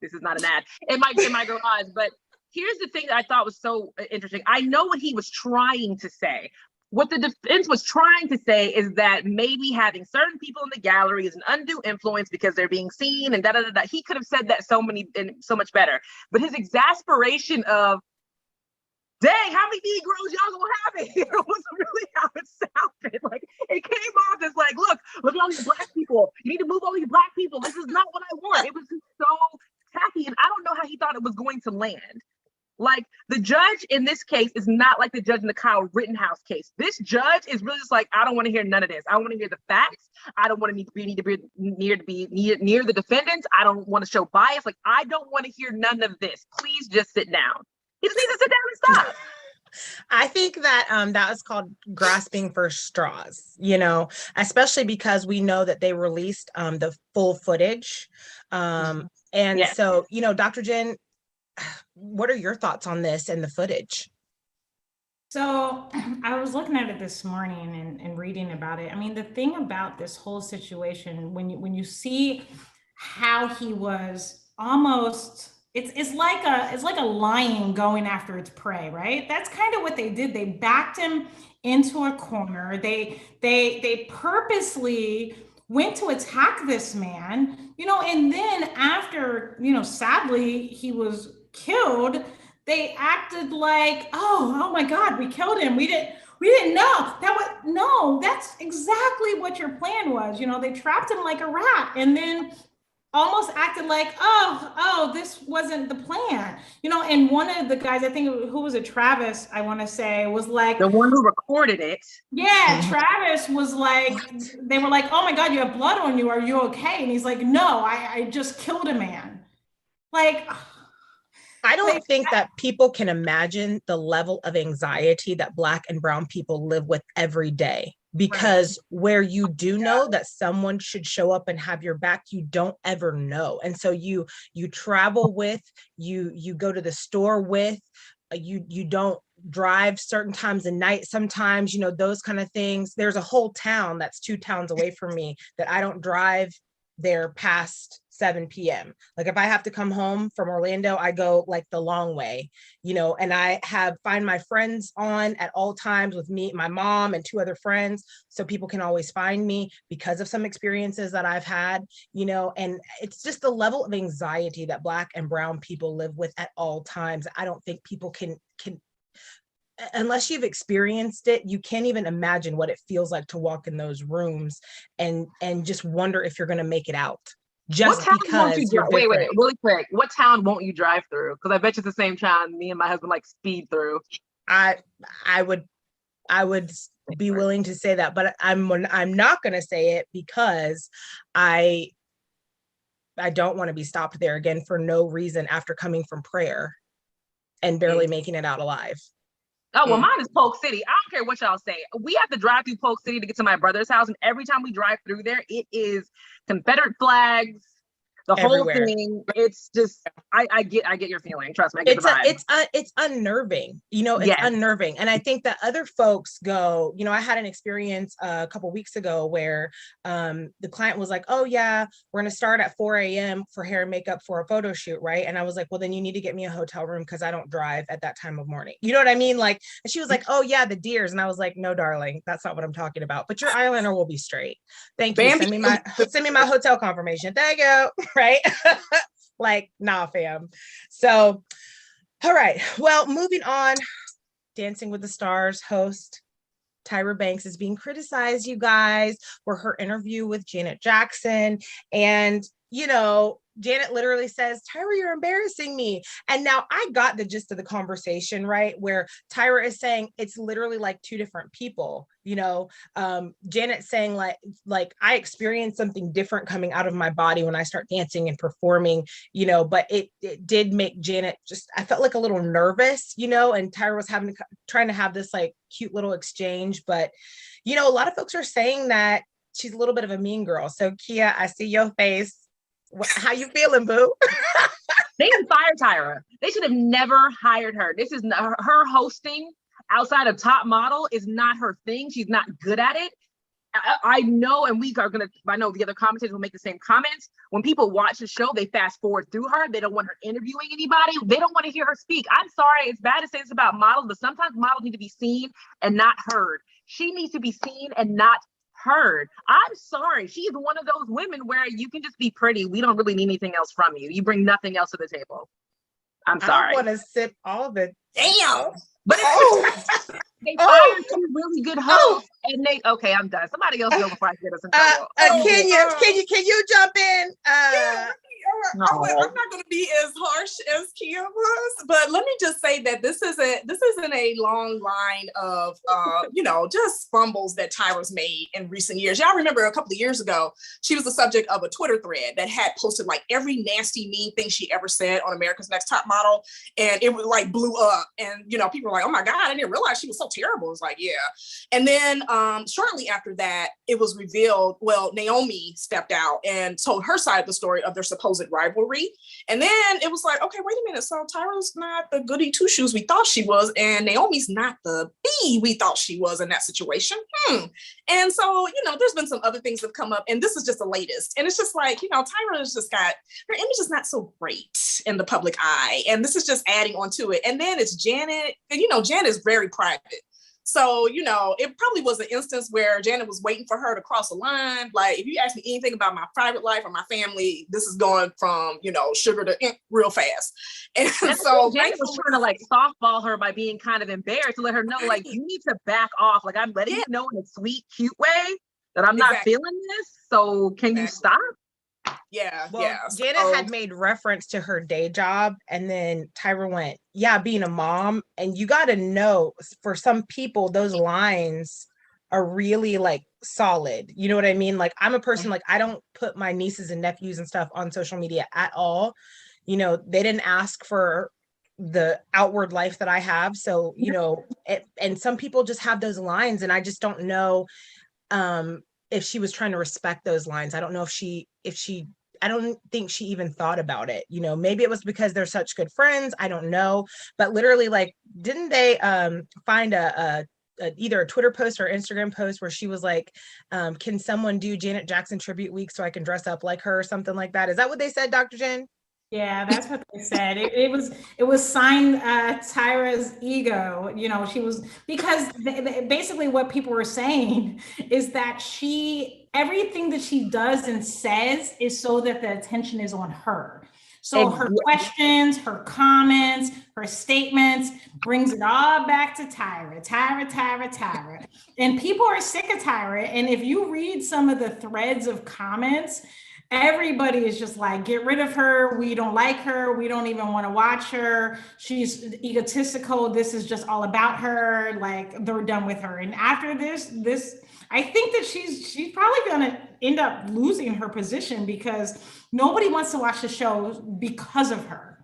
This is not an ad in my garage, but here's the thing that I thought was so interesting. I know what he was trying to say. What the defense was trying to say is that maybe having certain people in the gallery is an undue influence because they're being seen and da-da-da-da. He could have said that so much better. But his exasperation of, dang, how many Negroes y'all gonna have in here? Was really how it sounded. Like, it came off as like, look at all these Black people. You need to move all these Black people. This is not what I want. It was just so tacky, and I don't know how he thought it was going to land. Like, the judge in this case is not like the judge in the Kyle Rittenhouse case. This judge is really just like, I don't want to hear none of this. I want to hear the facts. I don't want to need to be near the defendants. I don't want to show bias. Like, I don't want to hear none of this. Please just sit down. He just needs to sit down and stop. I think that that was called grasping for straws, especially because we know that they released the full footage. And yes. So, Dr. Jen, what are your thoughts on this and the footage? So I was looking at it this morning and reading about it. I mean, the thing about this whole situation, when you see how he was almost, it's like a lion going after its prey, right? That's kind of what they did. They backed him into a corner. They purposely went to attack this man, and then after, sadly he was killed, they acted like, oh my God, we killed him. We didn't know that's exactly what your plan was. They trapped him like a rat and then almost acted like, oh, this wasn't the plan. And one of the guys, I think, who was it, Travis, I want to say, was like, the one who recorded it. Yeah, Travis was like, they were like, oh my God, you have blood on you. Are you okay? And he's like, no, I just killed a man. Like, I don't think that people can imagine the level of anxiety that Black and brown people live with every day, because where you do know that someone should show up and have your back, you don't ever know. And so you travel with, you go to the store with, you don't drive certain times of night sometimes, those kind of things. There's a whole town that's 2 towns away from me that I don't drive there past 7 p.m. Like if I have to come home from Orlando, I go like the long way, and I find my friends on at all times with me, my mom and 2 other friends. So people can always find me because of some experiences that I've had, and it's just the level of anxiety that Black and brown people live with at all times. I don't think people can unless you've experienced it, you can't even imagine what it feels like to walk in those rooms and just wonder if you're going to make it out. Just because wait, really quick. What town won't you drive through? Because I bet you it's the same town me and my husband like speed through. I would be willing to say that, but I'm not going to say it because I don't want to be stopped there again for no reason after coming from prayer and barely making it out alive. Oh, well, mine is Polk City. I don't care what y'all say. We have to drive through Polk City to get to my brother's house. And every time we drive through there, it is Confederate flags, the everywhere. Whole thing. It's just, I get your feeling. Trust me, I get the vibe. It's unnerving. It's unnerving. And I think that other folks go, I had an experience a couple weeks ago where the client was like, oh yeah, we're going to start at 4 a.m. for hair and makeup for a photo shoot, right? And I was like, well, then you need to get me a hotel room because I don't drive at that time of morning. You know what I mean? Like, and she was like, oh yeah, the deers. And I was like, no, darling, that's not what I'm talking about. But your eyeliner will be straight. Thank you. Send me my hotel confirmation. There you go. Right? Like, nah, fam. So, all right. Well, moving on. Dancing with the Stars host Tyra Banks is being criticized, you guys, for her interview with Janet Jackson. And, Janet literally says, Tyra, you're embarrassing me. And now I got the gist of the conversation, right? Where Tyra is saying it's literally like 2 different people, Janet saying like I experienced something different coming out of my body when I start dancing and performing, but it did make Janet I felt like a little nervous, and Tyra was trying to have this like cute little exchange. But, a lot of folks are saying that she's a little bit of a mean girl. So Kia, I see your face. How you feeling, boo? They can fire Tyra. They should have never hired her. This is her hosting outside of Top Model is not her thing. She's not good at it. I know, and I know the other commentators will make the same comments. When people watch the show, they fast forward through her. They don't want her interviewing anybody. They don't want to hear her speak. I'm sorry, it's bad to say this about models, but sometimes models need to be seen and not heard. She needs to be seen and not heard. I'm sorry. She is one of those women where you can just be pretty. We don't really need anything else from you. You bring nothing else to the table. I'm sorry. I want to sip all the damn. But they fired 2 really good hosts, and okay, I'm done. Somebody else go before I get us in trouble. Can you jump in? No. I'm not going to be as harsh as Kia was, but let me just say that this isn't a long line of just fumbles that Tyra's made in recent years. Y'all remember a couple of years ago, she was the subject of a Twitter thread that had posted like every nasty, mean thing she ever said on America's Next Top Model, and it was like blew up, and people were like, oh my God, I didn't realize she was so terrible. It was like, yeah. And then shortly after that, it was revealed, Naomi stepped out and told her side of the story of their supposed rivalry. And then it was like, okay, wait a minute. So Tyra's not the goody two shoes we thought she was, and Naomi's not the bee we thought she was in that situation. And so, there's been some other things that have come up, and this is just the latest. And it's just like, Tyra's just got, her image is not so great in the public eye. And this is just adding on to it. And then it's Janet, and Janet is very private. So, you know, it probably was an instance where Janet was waiting for her to cross a line. Like, if you ask me anything about my private life or my family, this is going from, you know, sugar to real fast. And so Janet was trying to like softball her by being kind of embarrassed to let her know, like, you need to back off. Like, I'm letting you know in a sweet, cute way that I'm not feeling this. So can you stop? Yeah. Well, yeah. Janet had made reference to her day job, and then Tyra went, yeah, being a mom. And you got to know, for some people, those lines are really like solid. You know what I mean? Like, I'm a person, like, I don't put my nieces and nephews and stuff on social media at all. You know, they didn't ask for the outward life that I have. So, you know, and some people just have those lines, and I just don't know if she was trying to respect those lines. I don't know if she I don't think she even thought about it. You know, maybe it was because they're such good friends. I don't know. But literally, like, didn't they find either a Twitter post or Instagram post where she was like, can someone do Janet Jackson tribute week so I can dress up like her or something like that? Is that what they said, Dr. Jen? Yeah, that's what they said. It was signed Tyra's ego. You know, she was, because basically what people were saying is that everything that she does and says is so that the attention is on her. So her questions, her comments, her statements brings it all back to Tyra. And people are sick of Tyra. And if you read some of the threads of comments, everybody is just like, get rid of her. We don't like her. We don't even want to watch her. She's egotistical. This is just all about her. Like, they're done with her. And after this, I think that she's probably going to end up losing her position because nobody wants to watch the show because of her.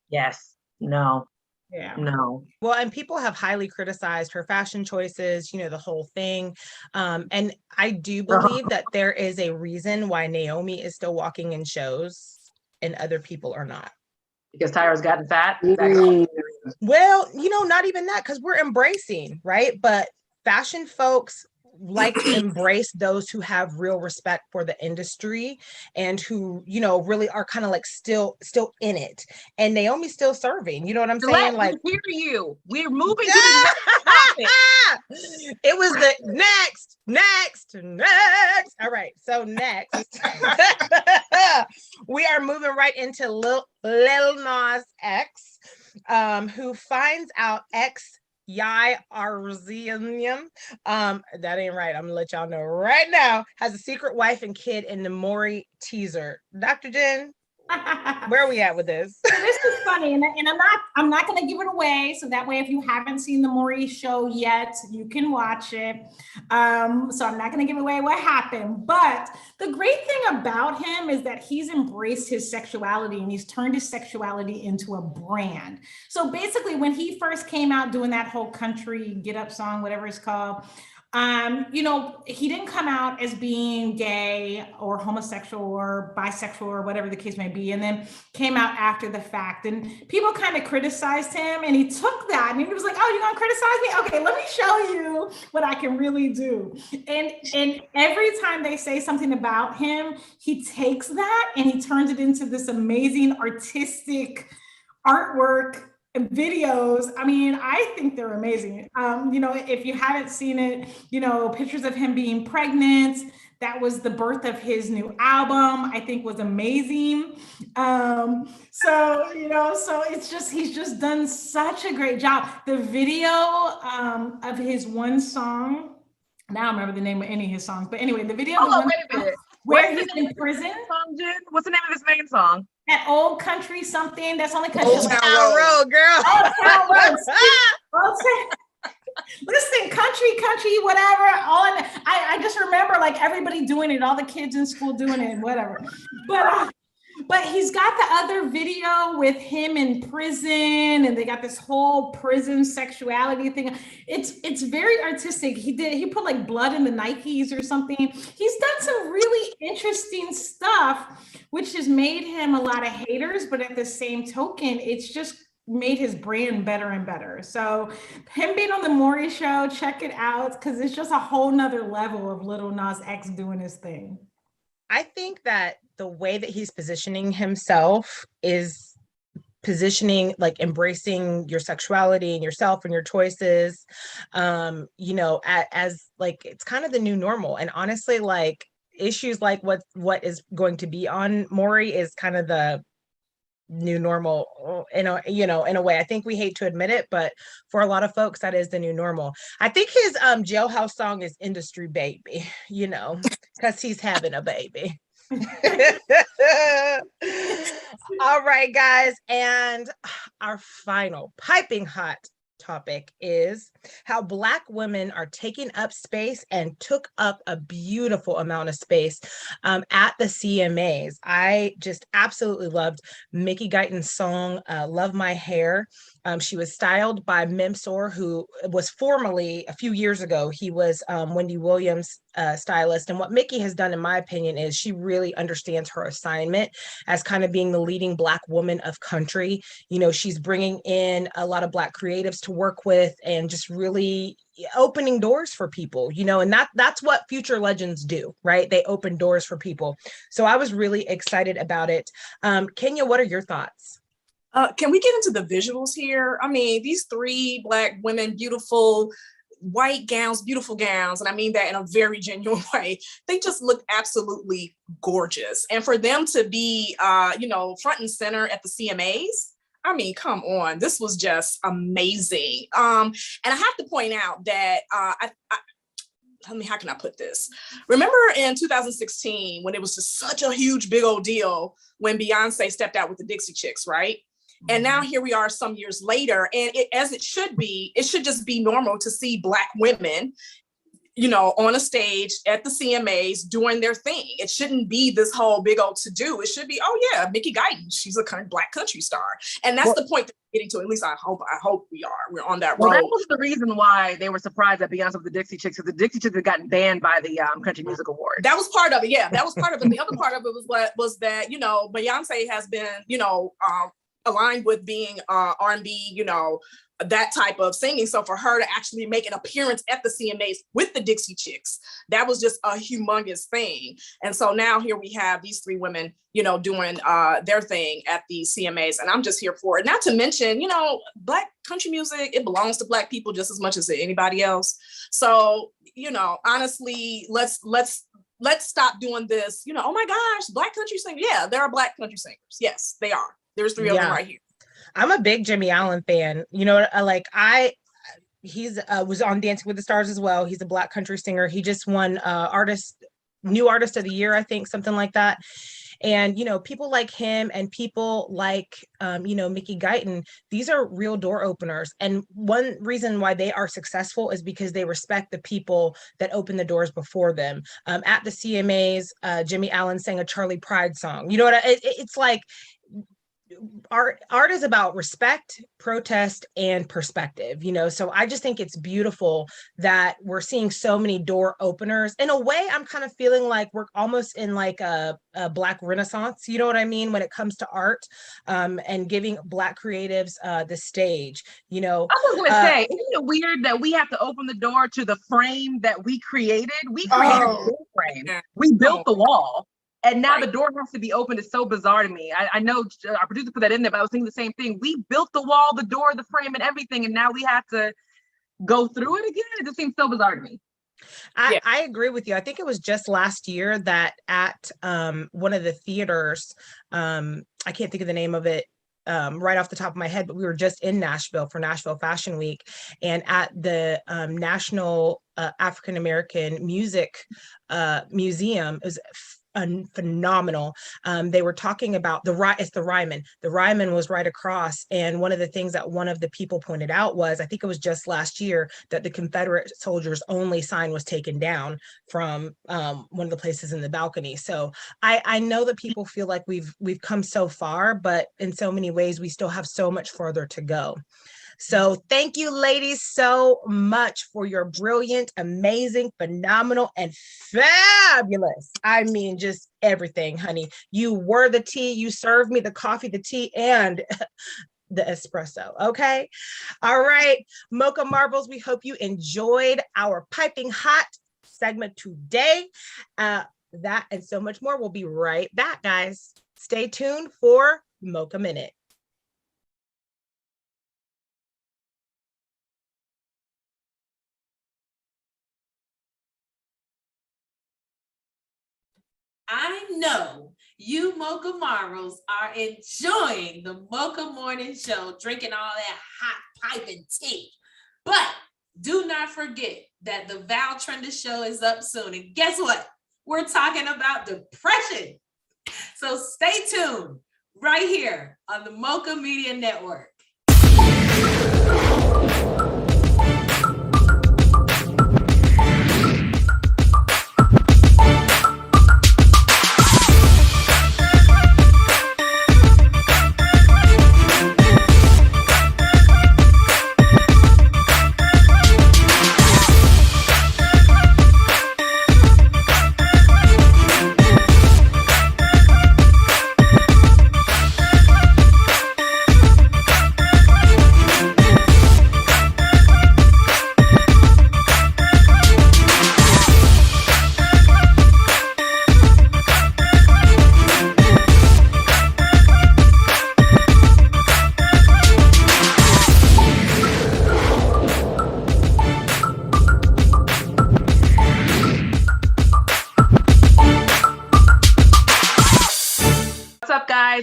Yes. No. Yeah. No. Well, and people have highly criticized her fashion choices, you know, the whole thing. And I do believe that there is a reason why Naomi is still walking in shows and other people are not. Because Tyra's gotten fat. Well, you know, not even that, because we're embracing, right? But fashion folks like to embrace those who have real respect for the industry and who, you know, really are kind of like still in it. And Naomi's still serving. You know what I'm saying? Like, hear you. We're moving to the it was the next. All right. So next, we are moving right into Lil Nas X, who finds out Yai Arzenium, that ain't right. I'm gonna let y'all know right now, has a secret wife and kid in the Maury teaser. Dr. Jen, where are we at with this? So this is funny, and I'm not going to give it away. So that way, if you haven't seen the Maury show yet, you can watch it. So I'm not going to give away what happened. But the great thing about him is that he's embraced his sexuality and he's turned his sexuality into a brand. So basically, when he first came out doing that whole country get up song, whatever it's called, you know, he didn't come out as being gay or homosexual or bisexual or whatever the case may be, and then came out after the fact. And people kind of criticized him, and he took that and he was like, oh, you're gonna criticize me? Okay, let me show you what I can really do. And every time they say something about him, he takes that and he turns it into this amazing artistic artwork videos. I mean, I think they're amazing. You know, if you haven't seen it, you know, pictures of him being pregnant, that was the birth of his new album, I think was amazing. So, you know, so it's just, he's just done such a great job. The video of his one song, now I don't remember the name of any of his songs, but anyway, the video wait a minute. where he's in prison. Song, Jen? What's the name of his main song? That Old Country something, that's only country. Old Town Road, girl. Old Town Road. Listen, country, whatever. I just remember like everybody doing it, all the kids in school doing it, whatever. But he's got the other video with him in prison, and they got this whole prison sexuality thing. It's very artistic. He put like blood in the Nikes or something. He's done some really interesting stuff, which has made him a lot of haters, but at the same token, it's just made his brand better and better. So him being on the Maury show, check it out, because it's just a whole nother level of Lil Nas X doing his thing. I think that the way that he's positioning himself is positioning, like embracing your sexuality and yourself and your choices, you know, as like, it's kind of the new normal. And honestly, like issues like what is going to be on Maury is kind of the new normal in a, you know, in a way. I think we hate to admit it, but for a lot of folks, that is the new normal. I think his jailhouse song is Industry Baby, you know, because he's having a baby. All right, guys. And our final piping hot topic is how Black women are taking up space and took up a beautiful amount of space at the CMAs. I just absolutely loved Mickey Guyton's song, Love My Hair. She was styled by Memsor, who was formerly, a few years ago, he was Wendy Williams' stylist. And what Mickey has done, in my opinion, is she really understands her assignment as kind of being the leading Black woman of country. You know, she's bringing in a lot of Black creatives to work with and just really opening doors for people, you know, and that's what future legends do, right? They open doors for people. So I was really excited about it. Kenya, what are your thoughts? Can we get into the visuals here? I mean, these three Black women, beautiful white gowns, beautiful gowns, and I mean that in a very genuine way. They just look absolutely gorgeous. And for them to be, you know, front and center at the CMAs, I mean, come on, this was just amazing. And I have to point out that I mean, how can I put this? Remember in 2016 when it was just such a huge, big old deal when Beyonce stepped out with the Dixie Chicks, right? And now here we are some years later, and as it should be, it should just be normal to see Black women, you know, on a stage at the CMAs doing their thing. It shouldn't be this whole big old to-do. It should be, oh yeah, Mickey Guyton, she's a Black country star. And that's the point that we're getting to. At least I hope we're on that road. Well, that was the reason why they were surprised that Beyonce with the Dixie Chicks, because the Dixie Chicks had gotten banned by the Country Music Awards. That was part of it. Yeah, that was part of it. The other part of it was that, you know, Beyonce has been, you know, aligned with being R&B, you know, that type of singing. So for her to actually make an appearance at the CMAs with the Dixie Chicks, that was just a humongous thing. And so now here we have these three women, you know, doing their thing at the CMAs, and I'm just here for it. Not to mention, you know, Black country music, it belongs to Black people just as much as to anybody else. So, you know, honestly, let's stop doing this, you know, oh my gosh, Black country singers. Yeah, there are Black country singers. Yes, they are. There's three of them right here. I'm a big Jimmy Allen fan. You know, he's was on Dancing with the Stars as well. He's a Black country singer. He just won New Artist of the Year, I think, something like that. And, you know, people like him and people like, you know, Mickey Guyton, these are real door openers. And one reason why they are successful is because they respect the people that open the doors before them. At the CMAs, Jimmy Allen sang a Charlie Pride song. You know what? It's like, art is about respect, protest, and perspective, you know. So I just think it's beautiful that we're seeing so many door openers. In a way, I'm kind of feeling like we're almost in like a Black renaissance, you know what I mean, when it comes to art, and giving Black creatives the stage, you know. I was gonna say, isn't it weird that we have to open the door to the frame that we created? We created the frame. We built the wall. And now the door has to be opened. It's so bizarre to me. I know our producer put that in there, but I was thinking the same thing. We built the wall, the door, the frame, and everything, and now we have to go through it again. It just seems so bizarre to me. I agree with you. I think it was just last year that at one of the theaters, I can't think of the name of it right off the top of my head, but we were just in Nashville for Nashville Fashion Week, and at the National African American Music Museum, it was phenomenal. They were talking about it's the Ryman. The Ryman was right across, and one of the things that one of the people pointed out was, I think it was just last year, that the Confederate soldiers only sign was taken down from one of the places in the balcony. So I know that people feel like we've come so far, but in so many ways we still have so much further to go. So thank you, ladies, so much for your brilliant, amazing, phenomenal, and fabulous. I mean, just everything, honey. You were the tea. You served me the coffee, the tea, and the espresso. Okay. All right. Mocha Marbles, we hope you enjoyed our piping hot segment today. That and so much more. We'll be right back, guys. Stay tuned for Mocha Minute. I know you Mocha Marvels are enjoying the Mocha Morning Show, drinking all that hot piping tea. But do not forget that the Val Trender Show is up soon. And guess what? We're talking about depression. So stay tuned right here on the Mocha Media Network.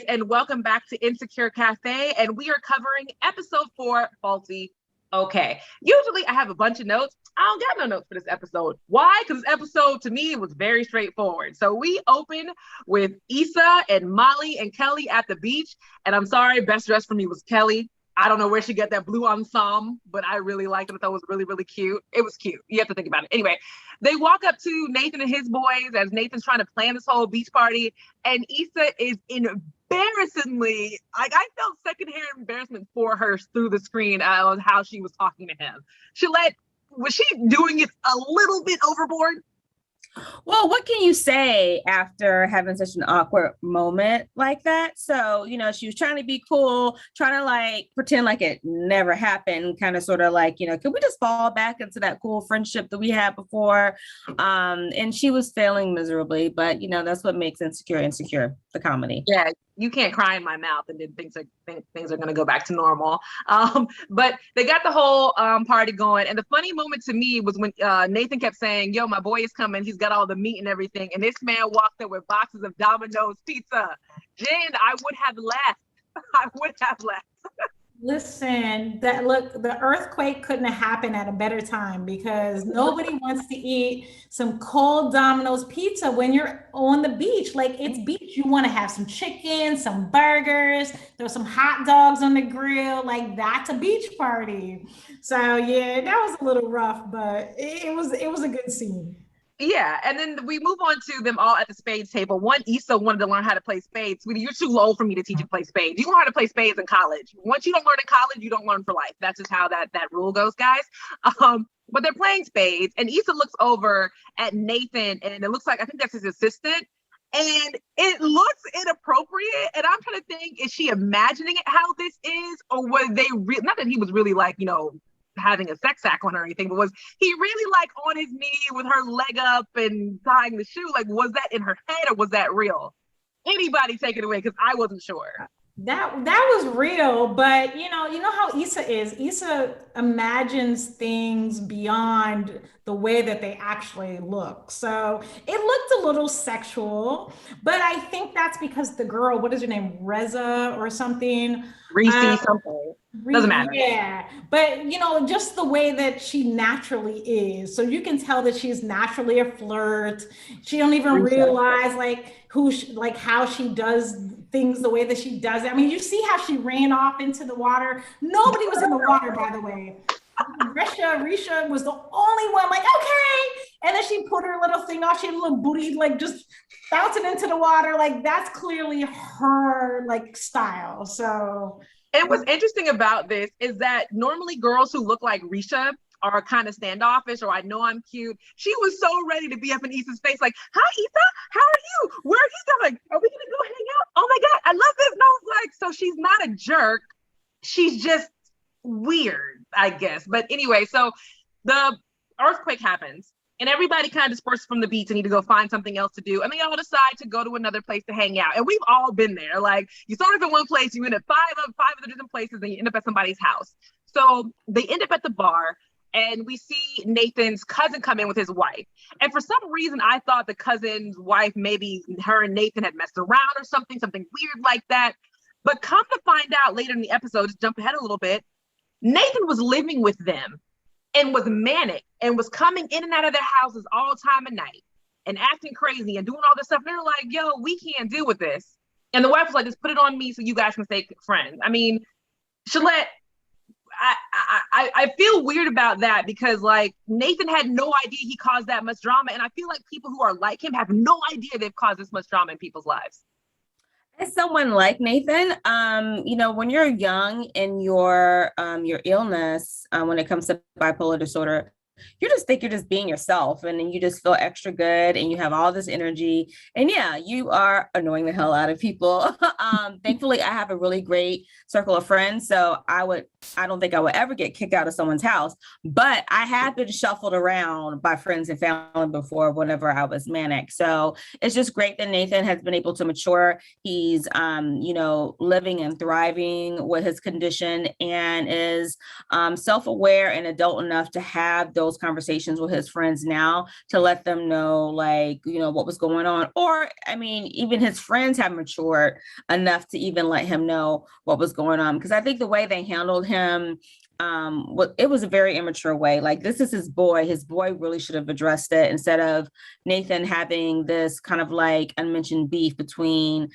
And welcome back to Insecure Cafe, and we are covering episode 4, Faulty Okay. Usually I have a bunch of notes. I don't got no notes for this episode. Why? Because this episode to me was very straightforward. So we open with Issa and Molly and Kelly at the beach, and I'm sorry, best dress for me was Kelly. I don't know where she got that blue ensemble, but I really liked it. I thought it was really, really cute. It was cute. You have to think about it. Anyway, they walk up to Nathan and his boys as Nathan's trying to plan this whole beach party, and Issa is embarrassingly, like, I felt secondhand embarrassment for her through the screen on how she was talking to him. Was she doing it a little bit overboard? Well, what can you say after having such an awkward moment like that? So, she was trying to be cool, trying to like pretend like it never happened, kind of sort of like, can we just fall back into that cool friendship that we had before? And she was failing miserably, but that's what makes Insecure, the comedy. Yeah, you can't cry in my mouth and then things are going to go back to normal. But they got the whole party going. And the funny moment to me was when Nathan kept saying, yo, my boy is coming. He's got all the meat and everything. And this man walked up with boxes of Domino's pizza. Jen, I would have left. Listen, the earthquake couldn't have happened at a better time, because nobody wants to eat some cold Domino's pizza when you're on the beach. Like, it's beach. You want to have some chicken, some burgers, there's some hot dogs on the grill. Like, that's a beach party. So yeah, that was a little rough, but it was a good scene. Yeah, and then we move on to them all at the spades table. One, Issa wanted to learn how to play spades. Sweetie, you're too old for me to teach you to play spades. You learn how to play spades in college. Once you don't learn in college, you don't learn for life. That's just how that rule goes, guys. But they're playing spades, and Issa looks over at Nathan, and it looks like, I think that's his assistant, and it looks inappropriate. And I'm trying to think, is she imagining it how this is, or were they not that he was really like, having a sex act on her or anything, but was he really like on his knee with her leg up and tying the shoe? Like, was that in her head or was that real? Anybody take it away, because I wasn't sure. That was real, but you know how Issa is. Issa imagines things beyond the way that they actually look. So it looked a little sexual, but I think that's because the girl, what is her name, Reza or something? Reese something. Doesn't matter. Yeah, but just the way that she naturally is. So you can tell that she's naturally a flirt. She don't even realize how she does things the way that she does it. I mean, you see how she ran off into the water. Nobody was in the water, by the way. Risha was the only one, like, okay. And then she put her little thing off. She had a little booty, like, just bouncing into the water. Like, that's clearly her, like, style. So. And what's interesting about this is that normally girls who look like Risha are kind of standoffish, or I know I'm cute. She was so ready to be up in Issa's face, like, hi, Issa, how are you? Where are you going? Are we gonna go hang out? Oh my God, I love this. And I was like, so she's not a jerk. She's just weird, I guess. But anyway, so the earthquake happens and everybody kind of disperses from the beach and need to go find something else to do. And they all decide to go to another place to hang out. And we've all been there. Like, you start off in one place, you end up five other different places, and you end up at somebody's house. So they end up at the bar. and we see Nathan's cousin come in with his wife. And for some reason, I thought the cousin's wife, maybe her and Nathan had messed around or something weird like that. But come to find out later in the episode, just jump ahead a little bit, Nathan was living with them and was manic and was coming in and out of their houses all time of night and acting crazy and doing all this stuff. And they're like, yo, we can't deal with this. And the wife was like, just put it on me so you guys can stay friends. I mean, Shalette, I feel weird about that because like Nathan had no idea he caused that much drama. And I feel like people who are like him have no idea they've caused this much drama in people's lives. As someone like Nathan, when you're young in your illness, when it comes to bipolar disorder, you just think you're just being yourself, and then you just feel extra good and you have all this energy, and yeah, you are annoying the hell out of people. Thankfully I have a really great circle of friends, so I don't think I would ever get kicked out of someone's house, but I have been shuffled around by friends and family before whenever I was manic. So it's just great that Nathan has been able to mature. He's living and thriving with his condition and is self-aware and adult enough to have those conversations with his friends now to let them know, what was going on. Or, I mean, even his friends have matured enough to even let him know what was going on. Because I think the way they handled him, it was a very immature way. Like, this is his boy. His boy really should have addressed it instead of Nathan having this kind of like unmentioned beef between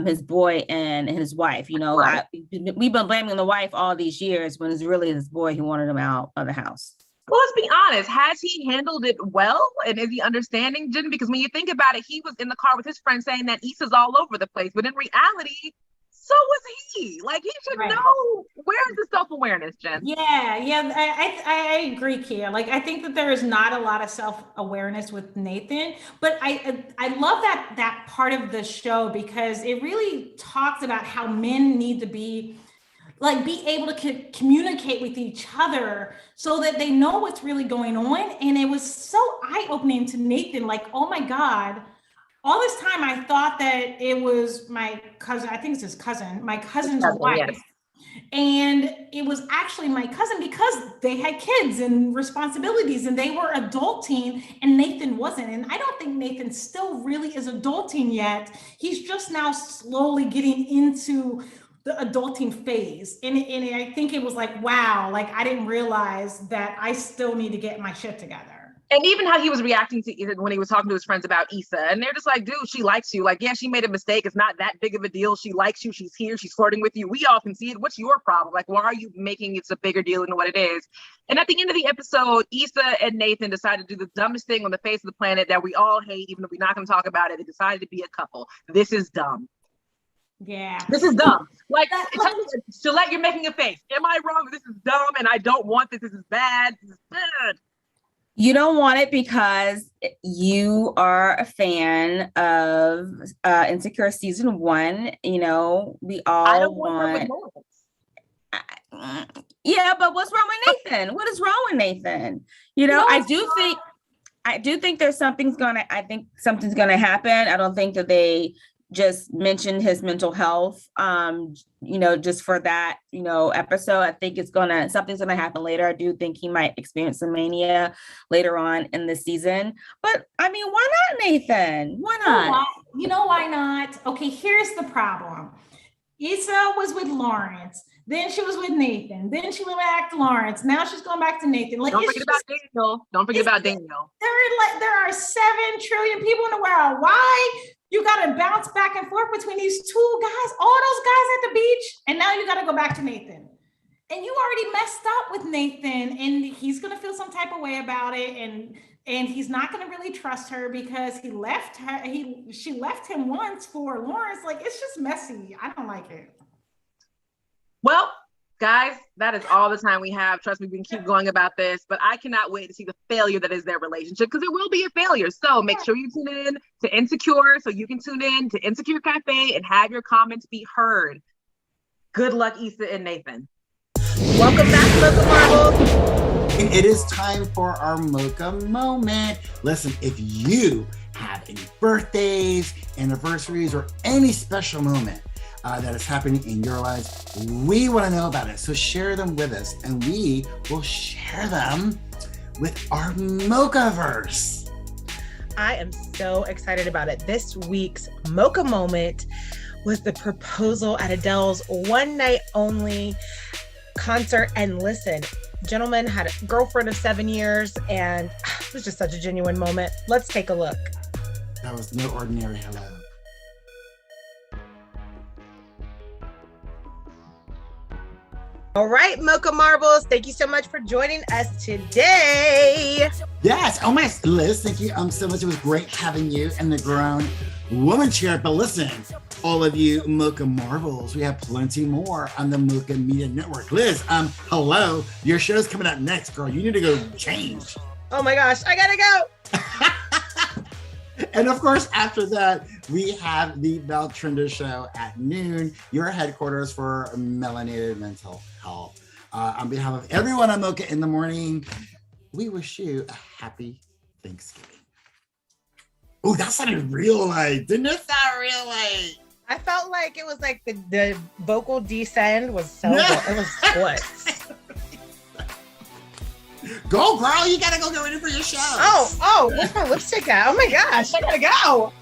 his boy and his wife. Right. We've been blaming the wife all these years when it's really his boy who wanted him out of the house. Well, let's be honest. Has he handled it well? And is he understanding, Jen? Because when you think about it, he was in the car with his friend saying that Issa's all over the place. But in reality, so was he. Like, he should know. Where's the self-awareness, Jen? Yeah, I agree, Kia. Like, I think that there is not a lot of self-awareness with Nathan, but I love that part of the show because it really talks about how men need to be able to communicate with each other so that they know what's really going on. And it was so eye-opening to Nathan, like, oh my God, all this time I thought that it was my cousin, I think it's his cousin, my cousin's wife. Yes. And it was actually my cousin because they had kids and responsibilities and they were adulting and Nathan wasn't. And I don't think Nathan still really is adulting yet. He's just now slowly getting into the adulting phase. And I think it was like, wow, like I didn't realize that I still need to get my shit together. And even how he was reacting to when he was talking to his friends about Issa, and they're just like, dude, she likes you. Like, yeah, she made a mistake. It's not that big of a deal. She likes you. She's here. She's flirting with you. We all can see it. What's your problem? Like, why are you making it a bigger deal than what it is? And at the end of the episode, Issa and Nathan decided to do the dumbest thing on the face of the planet that we all hate, even if we're not going to talk about it. They decided to be a couple. This is dumb. Yeah. This is dumb. Like, Shalette, you're making a face. Am I wrong? This is dumb and I don't want this. This is bad. This is bad. You don't want it because you are a fan of Insecure season 1. We all want. Yeah, but what's wrong with Nathan? What is wrong with Nathan? I do think there's something's gonna happen. I don't think that they just mentioned his mental health, just for that, episode. I think something's gonna happen later. I do think he might experience some mania later on in the season. But I mean, why not, Nathan? Why not? Why not? Okay, here's the problem. Issa was with Lawrence. Then she was with Nathan. Then she went back to Lawrence. Now she's going back to Nathan. Like, Don't forget about Daniel. There are 7 trillion people in the world. Why? You got to bounce back and forth between these 2 guys, all those guys at the beach. And now you got to go back to Nathan. And you already messed up with Nathan. And he's going to feel some type of way about it. And he's not going to really trust her because he left her. She left him once for Lawrence. Like, it's just messy. I don't like it. Well, guys, that is all the time we have. Trust me, we can keep going about this, but I cannot wait to see the failure that is their relationship because it will be a failure. So make sure you tune in to Insecure so you can tune in to Insecure Cafe and have your comments be heard. Good luck, Issa and Nathan. Welcome back to Mocha Marbles. It is time for our Mocha moment. Listen, if you have any birthdays, anniversaries, or any special moment, that is happening in your lives. We want to know about it. So share them with us and we will share them with our Mochaverse. I am so excited about it. This week's Mocha moment was the proposal at Adele's one night only concert. And listen, gentleman had a girlfriend of 7 years and it was just such a genuine moment. Let's take a look. That was no ordinary hello. All right, Mocha Marbles, thank you so much for joining us today. Yes. Oh my, Liz, thank you so much. It was great having you in the grown woman chair. But listen, all of you Mocha Marbles, we have plenty more on the Mocha Media Network. Liz, hello. Your show's coming up next, girl. You need to go change. Oh my gosh, I gotta go. And of course, after that, we have the Valtrinda Show at noon, your headquarters for melanated mental health. On behalf of everyone on Mocha in the Morning, we wish you a happy Thanksgiving. Oh, that sounded real light. Didn't it sound real light? I felt like it was like the vocal descend was so good. It was good. Go, girl. You got to go get ready for your show. Oh, where's my lipstick at? Oh my gosh, I gotta go.